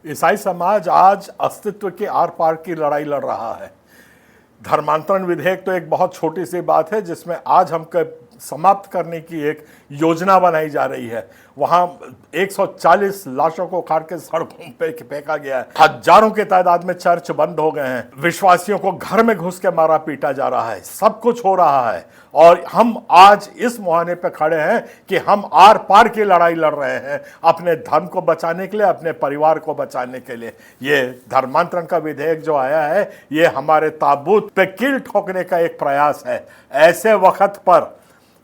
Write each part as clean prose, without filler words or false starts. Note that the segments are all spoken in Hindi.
ईसाई समाज आज अस्तित्व के आर पार की लड़ाई लड़ रहा है। धर्मांतरण विधेयक तो एक बहुत छोटी सी बात है जिसमें आज हमको समाप्त करने की एक योजना बनाई जा रही है। वहां 140 लाशों को उखाड़ के सड़कों पे फेंका गया है। हजारों की तादाद में चर्च बंद हो गए हैं। विश्वासियों को घर में घुस के मारा पीटा जा रहा है। सब कुछ हो रहा है और हम आज इस मुहाने पे खड़े हैं कि हम आर पार की लड़ाई लड़ रहे हैं अपने धर्म को बचाने के लिए, अपने परिवार को बचाने के लिए। ये धर्मांतरण का विधेयक जो आया है, ये हमारे ताबूत पे कील ठोकने का एक प्रयास है। ऐसे वक्त पर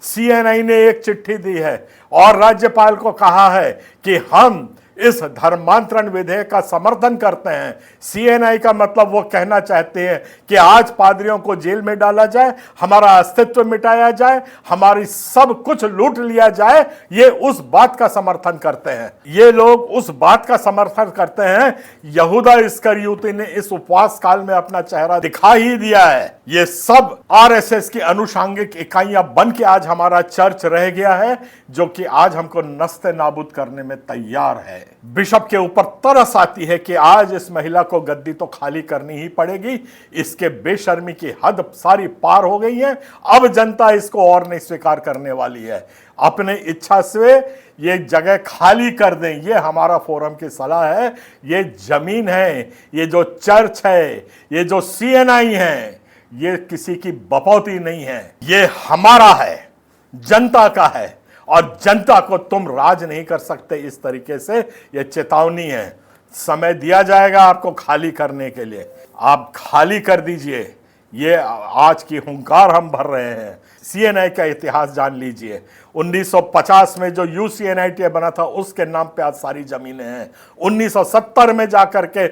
सीएनआई ने एक चिट्ठी दी है और राज्यपाल को कहा है कि हम इस धर्मांतरण विधेयक का समर्थन करते हैं। सीएनआई का मतलब वो कहना चाहते हैं कि आज पादरियों को जेल में डाला जाए, हमारा अस्तित्व मिटाया जाए, हमारी सब कुछ लूट लिया जाए। ये उस बात का समर्थन करते हैं। ये लोग उस बात का समर्थन करते हैं। यहूदा इस्करियोती ने इस उपवास काल में अपना चेहरा दिखा ही दिया है। ये सब आरएसएस की अनुषांगिक इकाइयां बन के आज हमारा चर्च रह गया है, जो कि आज हमको नस्ते नाबूद करने में तैयार है। बिशप के ऊपर तरस आती है कि आज इस महिला को गद्दी तो खाली करनी ही पड़ेगी। इसके बेशर्मी की हद सारी पार हो गई है। अब जनता इसको और नहीं स्वीकार करने वाली है। अपने इच्छा से ये जगह खाली कर दें, ये हमारा फोरम की सलाह है। ये जमीन है, ये जो चर्च है, ये जो सीएनआई है, ये किसी की बपौती नहीं है। ये हमारा है, जनता का है और जनता को तुम राज नहीं कर सकते इस तरीके से। यह चेतावनी है। समय दिया जाएगा आपको खाली करने के लिए। आप खाली कर दीजिए। ये आज की हुंकार हम भर रहे हैं। सीएनआई का इतिहास जान लीजिए। 1950 में जो यूसीएनआईटी बना था उसके नाम पे आज सारी जमीनें हैं। 1970 में जाकर के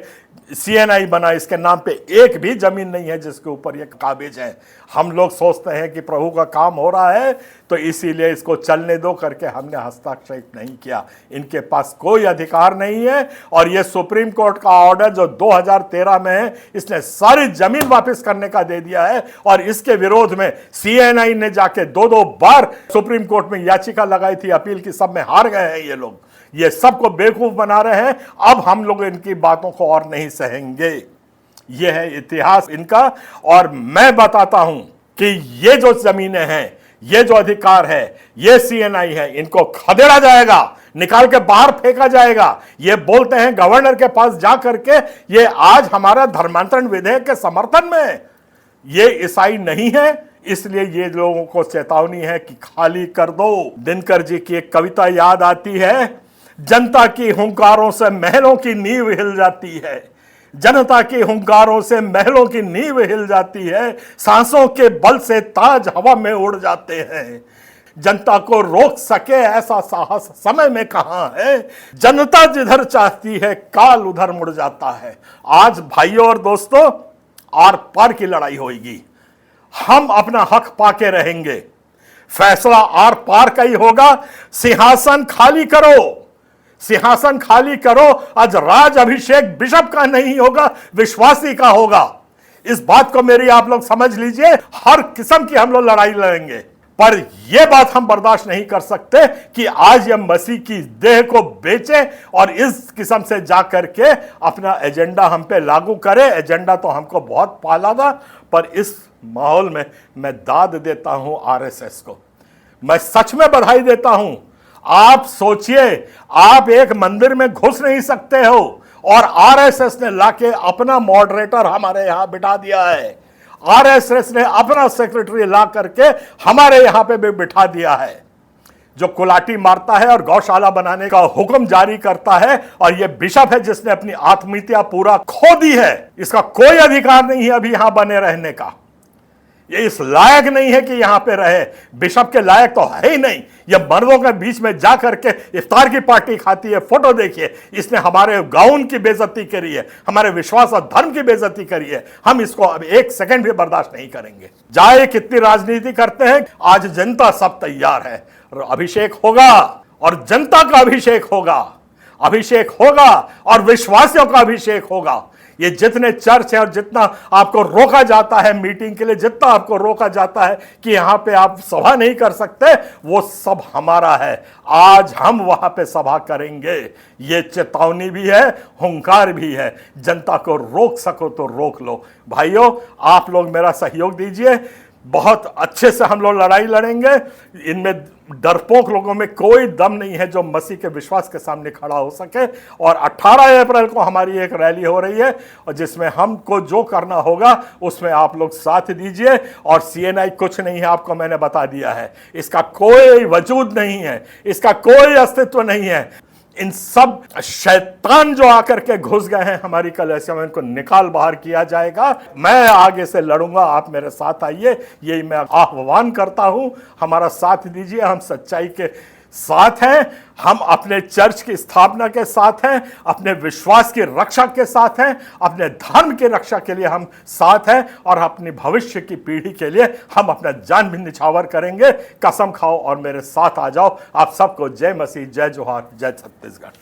सीएनआई बना, इसके नाम पे एक भी जमीन नहीं है जिसके ऊपर ये काबिज है। हम लोग सोचते हैं कि प्रभु का काम हो रहा है तो इसीलिए इसको चलने दो करके हमने हस्तक्षेप नहीं किया। इनके पास कोई अधिकार नहीं है और ये सुप्रीम कोर्ट का ऑर्डर जो 2013 में है, इसने सारी जमीन वापस करने का दे दिया है और इसके विरोध में सीएनआई ने जाके दो बार सुप्रीम कोर्ट में याचिका लगाई थी, अपील की, सब में हार गए हैं ये लोग। ये सबको बेवकूफ बना रहे हैं। अब हम लोग इनकी बातों को और नहीं सहेंगे। ये है इतिहास इनका। और मैं बताता हूं कि ये जो जमीनें हैं, ये जो अधिकार है, ये सीएनआई है, इनको खदेड़ा जाएगा, निकाल के बाहर फेंका जाएगा। ये बोलते हैं गवर्नर के पास जा करके ये आज हमारा धर्मांतरण विधेयक के समर्थन में। ये ईसाई नहीं है, इसलिए ये लोगों को चेतावनी है कि खाली कर दो। दिनकर जी की एक कविता याद आती है, जनता की हुंकारों से महलों की नींव हिल जाती है। जनता की हुंकारों से महलों की नींव हिल जाती है। सांसों के बल से ताज हवा में उड़ जाते हैं। जनता को रोक सके ऐसा साहस समय में कहां है। जनता जिधर चाहती है काल उधर मुड़ जाता है। आज भाइयों और दोस्तों, आर पार की लड़ाई होगी। हम अपना हक पाके रहेंगे। फैसला आर पार का ही होगा। सिंहासन खाली करो, सिंहासन खाली करो। आज राज अभिषेक बिशप का नहीं होगा, विश्वासी का होगा। इस बात को मेरी आप लोग समझ लीजिए। हर किस्म की हम लोग लड़ाई लड़ेंगे, पर यह बात हम बर्दाश्त नहीं कर सकते कि आज यह मसीह की देह को बेचे और इस किस्म से जाकर के अपना एजेंडा हम पे लागू करे। एजेंडा तो हमको बहुत पाला था, पर इस माहौल में मैं दाद देता हूं आरएसएस को। मैं सच में बधाई देता हूं। आप सोचिए, आप एक मंदिर में घुस नहीं सकते हो और आरएसएस ने लाके अपना मॉडरेटर हमारे यहां बिठा दिया है। आरएसएस ने अपना सेक्रेटरी ला करके हमारे यहां पे भी बिठा दिया है, जो कुलाटी मारता है और गौशाला बनाने का हुक्म जारी करता है। और यह बिशप है जिसने अपनी आत्मीयता पूरा खो दी है। इसका कोई अधिकार नहीं है अभी यहां बने रहने का। ये इस लायक नहीं है कि यहां पे रहे। बिशप के लायक तो है ही नहीं। ये मर्दों के बीच में जा करके इफ्तार की पार्टी खाती है। फोटो देखिए, इसने हमारे गाउन की बेइज्जती करी है, हमारे विश्वास और धर्म की बेइज्जती करी है। हम इसको अब एक सेकंड भी बर्दाश्त नहीं करेंगे। जाए कितनी राजनीति करते हैं, आज जनता सब तैयार है। अभिषेक होगा और जनता का अभिषेक होगा, अभिषेक होगा और विश्वासियों का अभिषेक होगा। ये जितने चर्च हैं और जितना आपको रोका जाता है मीटिंग के लिए, जितना आपको रोका जाता है कि यहां पे आप सभा नहीं कर सकते, वो सब हमारा है। आज हम वहां पे सभा करेंगे। ये चेतावनी भी है, हुंकार भी है। जनता को रोक सको तो रोक लो। भाइयों, आप लोग मेरा सहयोग दीजिए। बहुत अच्छे से हम लोग लड़ाई लड़ेंगे। इनमें डरपोक लोगों में कोई दम नहीं है जो मसीह के विश्वास के सामने खड़ा हो सके। और 18 अप्रैल को हमारी एक रैली हो रही है, और जिसमें हमको जो करना होगा उसमें आप लोग साथ दीजिए। और CNI कुछ नहीं है, आपको मैंने बता दिया है। इसका कोई वजूद नहीं है, इसका कोई अस्तित्व नहीं है। इन सब शैतान जो आकर के घुस गए हैं हमारी कलीसिया में, इनको निकाल बाहर किया जाएगा। मैं आगे से लड़ूंगा, आप मेरे साथ आइए, यही मैं आह्वान करता हूं। हमारा साथ दीजिए, हम सच्चाई के साथ हैं, हम अपने चर्च की स्थापना के साथ हैं, अपने विश्वास की रक्षा के साथ हैं, अपने धर्म की रक्षा के लिए हम साथ हैं, और अपनी भविष्य की पीढ़ी के लिए हम अपना जान भी निछावर करेंगे। कसम खाओ और मेरे साथ आ जाओ। आप सबको जय मसीह, जय जोहार, जय छत्तीसगढ़।